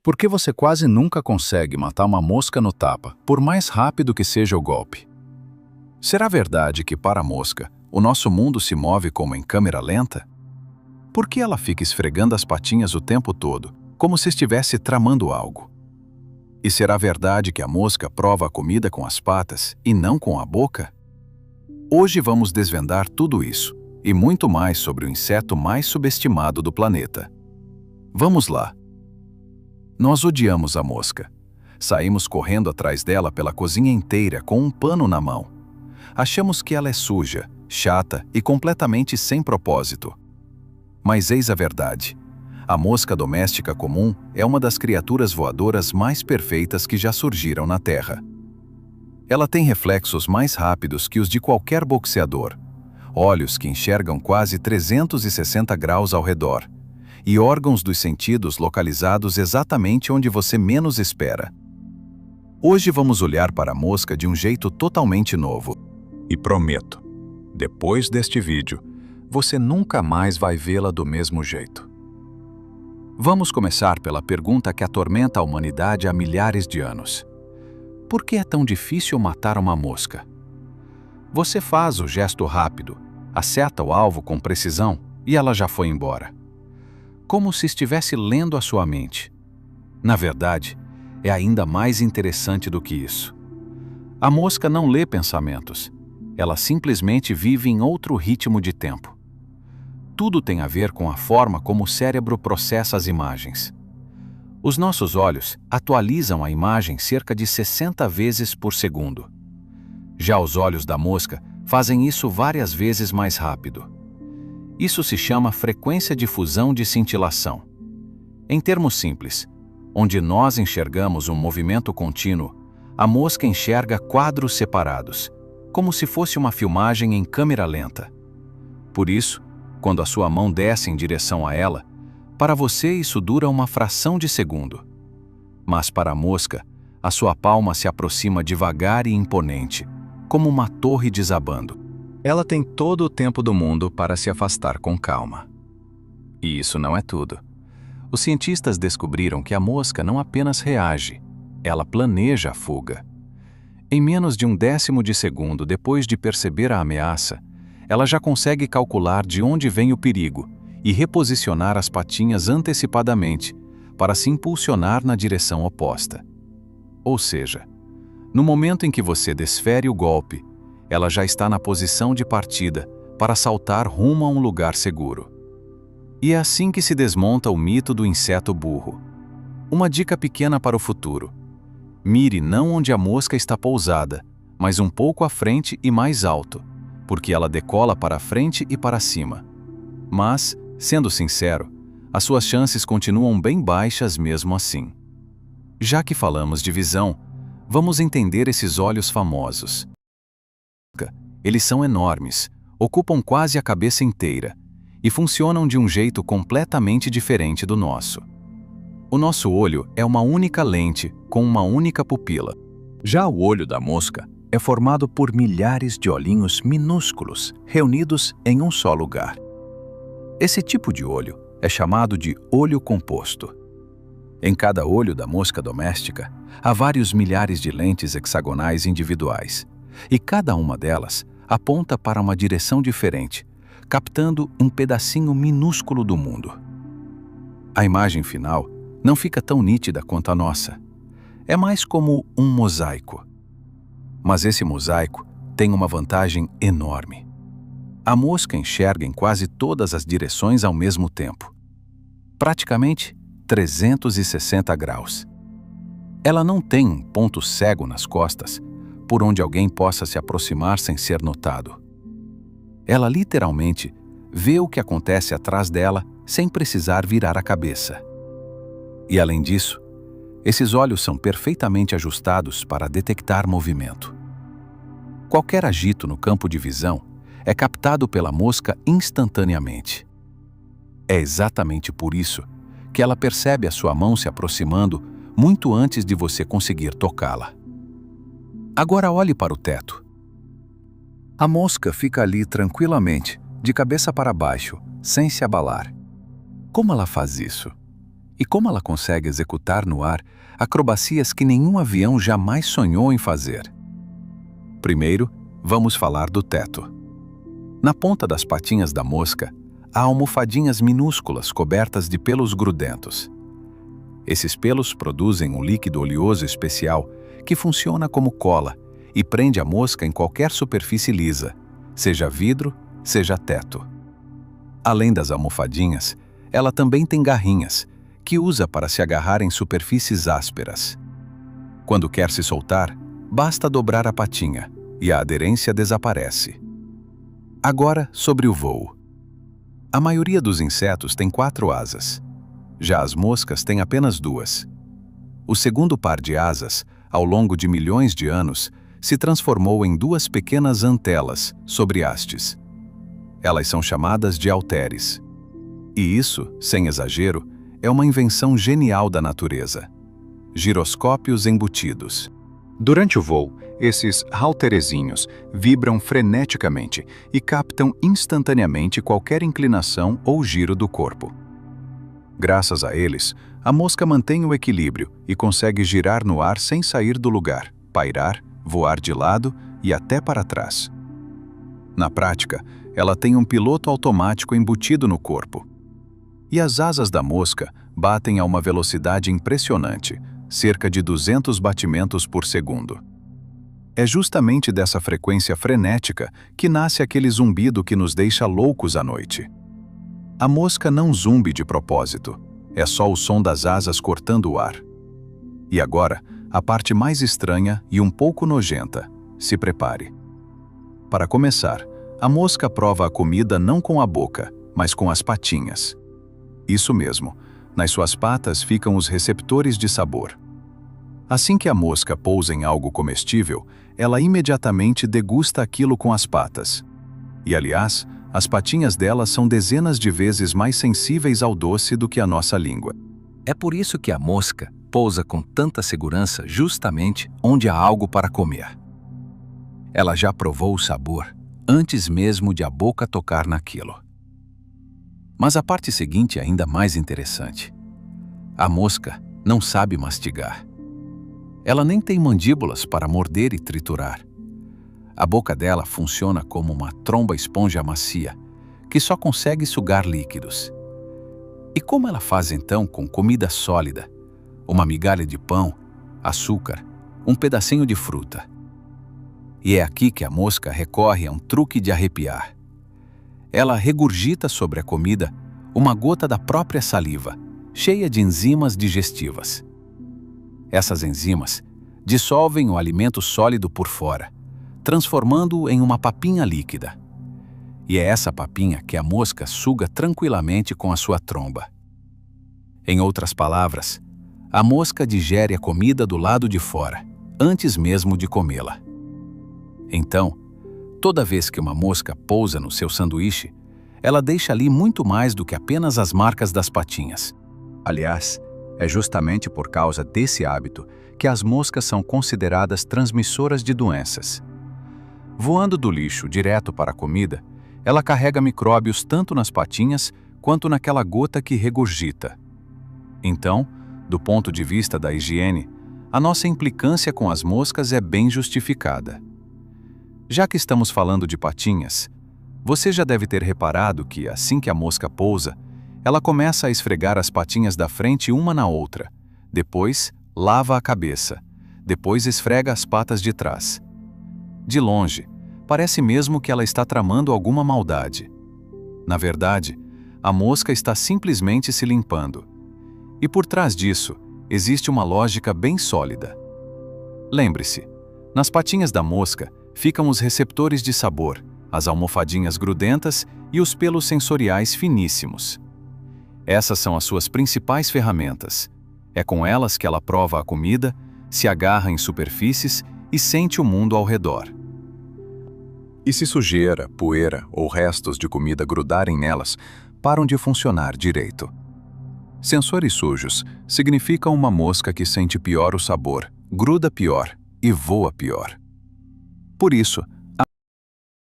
Por que você quase nunca consegue matar uma mosca no tapa, por mais rápido que seja o golpe? Será verdade que, para a mosca, o nosso mundo se move como em câmera lenta? Por que ela fica esfregando as patinhas o tempo todo, como se estivesse tramando algo? E será verdade que a mosca prova a comida com as patas e não com a boca? Hoje vamos desvendar tudo isso e muito mais sobre o inseto mais subestimado do planeta. Vamos lá! Nós odiamos a mosca. Saímos correndo atrás dela pela cozinha inteira com um pano na mão. Achamos que ela é suja, chata e completamente sem propósito. Mas eis a verdade. A mosca doméstica comum é uma das criaturas voadoras mais perfeitas que já surgiram na Terra. Ela tem reflexos mais rápidos que os de qualquer boxeador, olhos que enxergam quase 360 graus ao redor, e órgãos dos sentidos localizados exatamente onde você menos espera. Hoje vamos olhar para a mosca de um jeito totalmente novo. E prometo, depois deste vídeo, você nunca mais vai vê-la do mesmo jeito. Vamos começar pela pergunta que atormenta a humanidade há milhares de anos. Por que é tão difícil matar uma mosca? Você faz o gesto rápido, acerta o alvo com precisão e ela já foi embora. Como se estivesse lendo a sua mente. Na verdade, é ainda mais interessante do que isso. A mosca não lê pensamentos. Ela simplesmente vive em outro ritmo de tempo. Tudo tem a ver com a forma como o cérebro processa as imagens. Os nossos olhos atualizam a imagem cerca de 60 vezes por segundo. Já os olhos da mosca fazem isso várias vezes mais rápido. Isso se chama frequência de fusão de cintilação. Em termos simples, onde nós enxergamos um movimento contínuo, a mosca enxerga quadros separados, como se fosse uma filmagem em câmera lenta. Por isso, quando a sua mão desce em direção a ela, para você isso dura uma fração de segundo. Mas para a mosca, a sua palma se aproxima devagar e imponente, como uma torre desabando. Ela tem todo o tempo do mundo para se afastar com calma. E isso não é tudo. Os cientistas descobriram que a mosca não apenas reage, ela planeja a fuga. Em menos de um décimo de segundo depois de perceber a ameaça, ela já consegue calcular de onde vem o perigo e reposicionar as patinhas antecipadamente para se impulsionar na direção oposta. Ou seja, no momento em que você desfere o golpe, ela já está na posição de partida para saltar rumo a um lugar seguro. E é assim que se desmonta o mito do inseto burro. Uma dica pequena para o futuro. Mire não onde a mosca está pousada, mas um pouco à frente e mais alto, porque ela decola para a frente e para cima. Mas, sendo sincero, as suas chances continuam bem baixas mesmo assim. Já que falamos de visão, vamos entender esses olhos famosos. Eles são enormes, ocupam quase a cabeça inteira e funcionam de um jeito completamente diferente do nosso. O nosso olho é uma única lente com uma única pupila. Já o olho da mosca é formado por milhares de olhinhos minúsculos reunidos em um só lugar. Esse tipo de olho é chamado de olho composto. Em cada olho da mosca doméstica, há vários milhares de lentes hexagonais individuais, e cada uma delas aponta para uma direção diferente, captando um pedacinho minúsculo do mundo. A imagem final não fica tão nítida quanto a nossa. É mais como um mosaico. Mas esse mosaico tem uma vantagem enorme. A mosca enxerga em quase todas as direções ao mesmo tempo. Praticamente 360 graus. Ela não tem um ponto cego nas costas, por onde alguém possa se aproximar sem ser notado. Ela literalmente vê o que acontece atrás dela sem precisar virar a cabeça. E além disso, esses olhos são perfeitamente ajustados para detectar movimento. Qualquer agito no campo de visão é captado pela mosca instantaneamente. É exatamente por isso que ela percebe a sua mão se aproximando muito antes de você conseguir tocá-la. Agora olhe para o teto. A mosca fica ali tranquilamente, de cabeça para baixo, sem se abalar. Como ela faz isso? E como ela consegue executar no ar acrobacias que nenhum avião jamais sonhou em fazer? Primeiro, vamos falar do teto. Na ponta das patinhas da mosca, há almofadinhas minúsculas cobertas de pelos grudentos. Esses pelos produzem um líquido oleoso especial que funciona como cola e prende a mosca em qualquer superfície lisa, seja vidro, seja teto. Além das almofadinhas, ela também tem garrinhas, que usa para se agarrar em superfícies ásperas. Quando quer se soltar, basta dobrar a patinha e a aderência desaparece. Agora, sobre o voo. A maioria dos insetos tem 4 asas. Já as moscas têm apenas 2. O segundo par de asas, ao longo de milhões de anos, se transformou em 2 pequenas antelas sobre hastes. Elas são chamadas de halteres. E isso, sem exagero, é uma invenção genial da natureza. Giroscópios embutidos. Durante o voo, esses halterezinhos vibram freneticamente e captam instantaneamente qualquer inclinação ou giro do corpo. Graças a eles, a mosca mantém o equilíbrio e consegue girar no ar sem sair do lugar, pairar, voar de lado e até para trás. Na prática, ela tem um piloto automático embutido no corpo. E as asas da mosca batem a uma velocidade impressionante, cerca de 200 batimentos por segundo. É justamente dessa frequência frenética que nasce aquele zumbido que nos deixa loucos à noite. A mosca não zumbe de propósito, é só o som das asas cortando o ar. E agora, a parte mais estranha e um pouco nojenta. Se prepare. Para começar, a mosca prova a comida não com a boca, mas com as patinhas. Isso mesmo, nas suas patas ficam os receptores de sabor. Assim que a mosca pousa em algo comestível, ela imediatamente degusta aquilo com as patas. E, aliás, as patinhas dela são dezenas de vezes mais sensíveis ao doce do que a nossa língua. É por isso que a mosca pousa com tanta segurança justamente onde há algo para comer. Ela já provou o sabor antes mesmo de a boca tocar naquilo. Mas a parte seguinte é ainda mais interessante. A mosca não sabe mastigar. Ela nem tem mandíbulas para morder e triturar. A boca dela funciona como uma tromba esponja macia, que só consegue sugar líquidos. E como ela faz então com comida sólida? Uma migalha de pão, açúcar, um pedacinho de fruta. E é aqui que a mosca recorre a um truque de arrepiar. Ela regurgita sobre a comida uma gota da própria saliva, cheia de enzimas digestivas. Essas enzimas dissolvem o alimento sólido por fora, transformando-o em uma papinha líquida. E é essa papinha que a mosca suga tranquilamente com a sua tromba. Em outras palavras, a mosca digere a comida do lado de fora, antes mesmo de comê-la. Então, toda vez que uma mosca pousa no seu sanduíche, ela deixa ali muito mais do que apenas as marcas das patinhas. Aliás, é justamente por causa desse hábito que as moscas são consideradas transmissoras de doenças. Voando do lixo direto para a comida, ela carrega micróbios tanto nas patinhas quanto naquela gota que regurgita. Então, do ponto de vista da higiene, a nossa implicância com as moscas é bem justificada. Já que estamos falando de patinhas, você já deve ter reparado que, assim que a mosca pousa, ela começa a esfregar as patinhas da frente uma na outra, depois lava a cabeça, depois esfrega as patas de trás. De longe, parece mesmo que ela está tramando alguma maldade. Na verdade, a mosca está simplesmente se limpando. E por trás disso, existe uma lógica bem sólida. Lembre-se, nas patinhas da mosca ficam os receptores de sabor, as almofadinhas grudentas e os pelos sensoriais finíssimos. Essas são as suas principais ferramentas. É com elas que ela prova a comida, se agarra em superfícies e sente o mundo ao redor. E se sujeira, poeira ou restos de comida grudarem nelas, param de funcionar direito. Sensores sujos significam uma mosca que sente pior o sabor, gruda pior e voa pior. Por isso,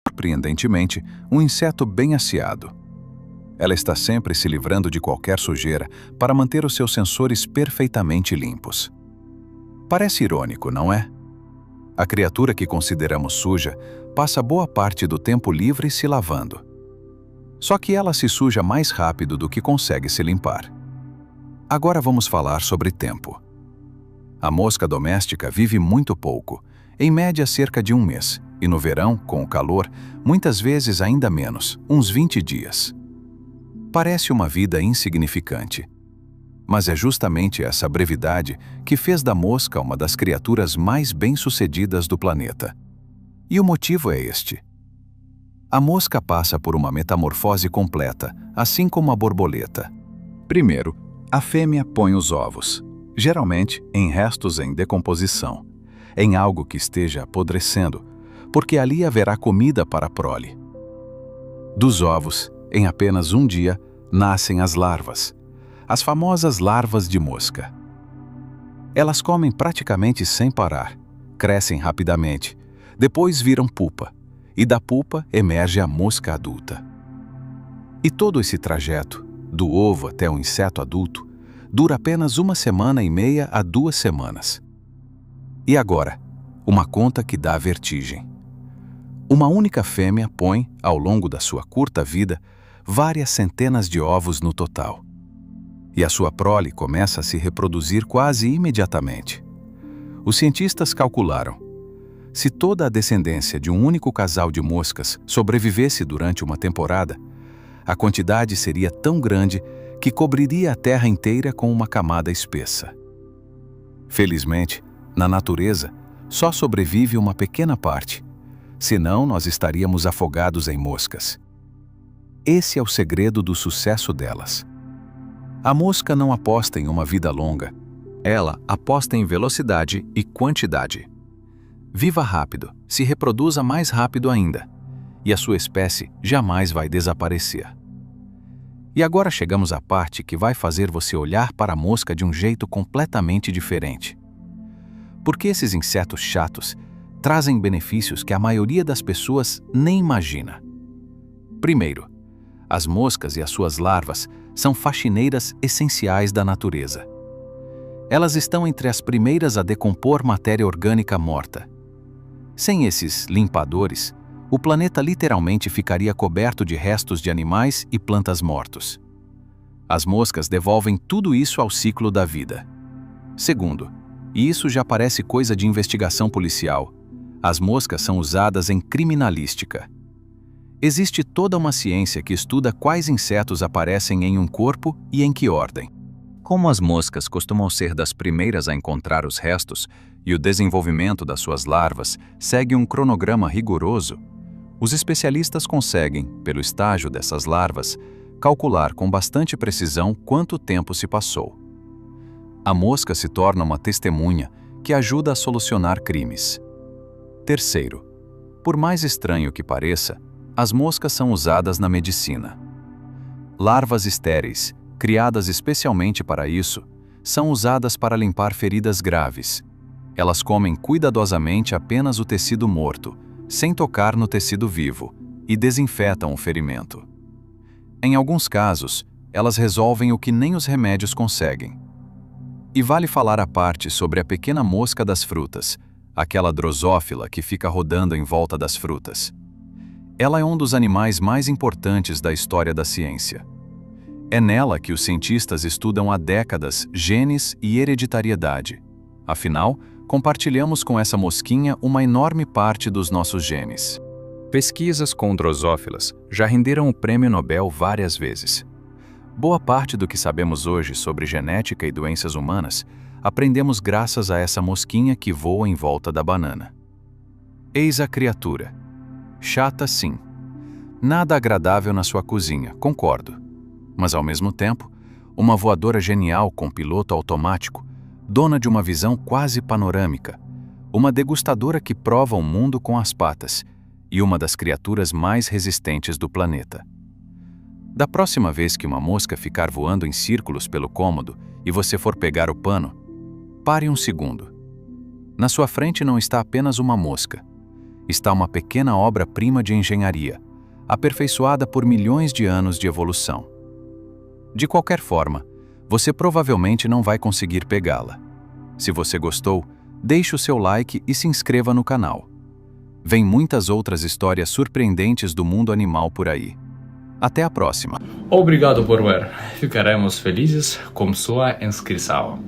surpreendentemente, um inseto bem asseado. Ela está sempre se livrando de qualquer sujeira para manter os seus sensores perfeitamente limpos. Parece irônico, não é? A criatura que consideramos suja passa boa parte do tempo livre se lavando. Só que ela se suja mais rápido do que consegue se limpar. Agora vamos falar sobre tempo. A mosca doméstica vive muito pouco, em média cerca de 1 mês, e no verão, com o calor, muitas vezes ainda menos, uns 20 dias. Parece uma vida insignificante. Mas é justamente essa brevidade que fez da mosca uma das criaturas mais bem-sucedidas do planeta. E o motivo é este. A mosca passa por uma metamorfose completa, assim como a borboleta. Primeiro, a fêmea põe os ovos, geralmente em restos em decomposição, em algo que esteja apodrecendo, porque ali haverá comida para a prole. Dos ovos, em apenas um dia, nascem as larvas, as famosas larvas de mosca. Elas comem praticamente sem parar, crescem rapidamente, depois viram pupa, e da pupa emerge a mosca adulta. E todo esse trajeto, do ovo até o inseto adulto, dura apenas 1,5 a 2 semanas. E agora, uma conta que dá vertigem. Uma única fêmea põe, ao longo da sua curta vida, várias centenas de ovos no total. E a sua prole começa a se reproduzir quase imediatamente. Os cientistas calcularam: se toda a descendência de um único casal de moscas sobrevivesse durante uma temporada, a quantidade seria tão grande que cobriria a terra inteira com uma camada espessa. Felizmente, na natureza, só sobrevive uma pequena parte, senão nós estaríamos afogados em moscas. Esse é o segredo do sucesso delas. A mosca não aposta em uma vida longa. Ela aposta em velocidade e quantidade. Viva rápido, se reproduza mais rápido ainda, e a sua espécie jamais vai desaparecer. E agora chegamos à parte que vai fazer você olhar para a mosca de um jeito completamente diferente. Porque esses insetos chatos trazem benefícios que a maioria das pessoas nem imagina. Primeiro, as moscas e as suas larvas são faxineiras essenciais da natureza. Elas estão entre as primeiras a decompor matéria orgânica morta. Sem esses limpadores, o planeta literalmente ficaria coberto de restos de animais e plantas mortos. As moscas devolvem tudo isso ao ciclo da vida. Segundo, e isso já parece coisa de investigação policial, as moscas são usadas em criminalística. Existe toda uma ciência que estuda quais insetos aparecem em um corpo e em que ordem. Como as moscas costumam ser das primeiras a encontrar os restos e o desenvolvimento das suas larvas segue um cronograma rigoroso, os especialistas conseguem, pelo estágio dessas larvas, calcular com bastante precisão quanto tempo se passou. A mosca se torna uma testemunha que ajuda a solucionar crimes. Terceiro, por mais estranho que pareça, as moscas são usadas na medicina. Larvas estéreis, criadas especialmente para isso, são usadas para limpar feridas graves. Elas comem cuidadosamente apenas o tecido morto, sem tocar no tecido vivo, e desinfetam o ferimento. Em alguns casos, elas resolvem o que nem os remédios conseguem. E vale falar à parte sobre a pequena mosca das frutas, aquela drosófila que fica rodando em volta das frutas. Ela é um dos animais mais importantes da história da ciência. É nela que os cientistas estudam há décadas genes e hereditariedade. Afinal, compartilhamos com essa mosquinha uma enorme parte dos nossos genes. Pesquisas com drosófilas já renderam o prêmio Nobel várias vezes. Boa parte do que sabemos hoje sobre genética e doenças humanas aprendemos graças a essa mosquinha que voa em volta da banana. Eis a criatura. Chata, sim. Nada agradável na sua cozinha, concordo. Mas, ao mesmo tempo, uma voadora genial com piloto automático, dona de uma visão quase panorâmica, uma degustadora que prova o mundo com as patas e uma das criaturas mais resistentes do planeta. Da próxima vez que uma mosca ficar voando em círculos pelo cômodo e você for pegar o pano, pare um segundo. Na sua frente não está apenas uma mosca. Está uma pequena obra-prima de engenharia, aperfeiçoada por milhões de anos de evolução. De qualquer forma, você provavelmente não vai conseguir pegá-la. Se você gostou, deixe o seu like e se inscreva no canal. Vem muitas outras histórias surpreendentes do mundo animal por aí. Até a próxima! Obrigado por ver. Ficaremos felizes com sua inscrição.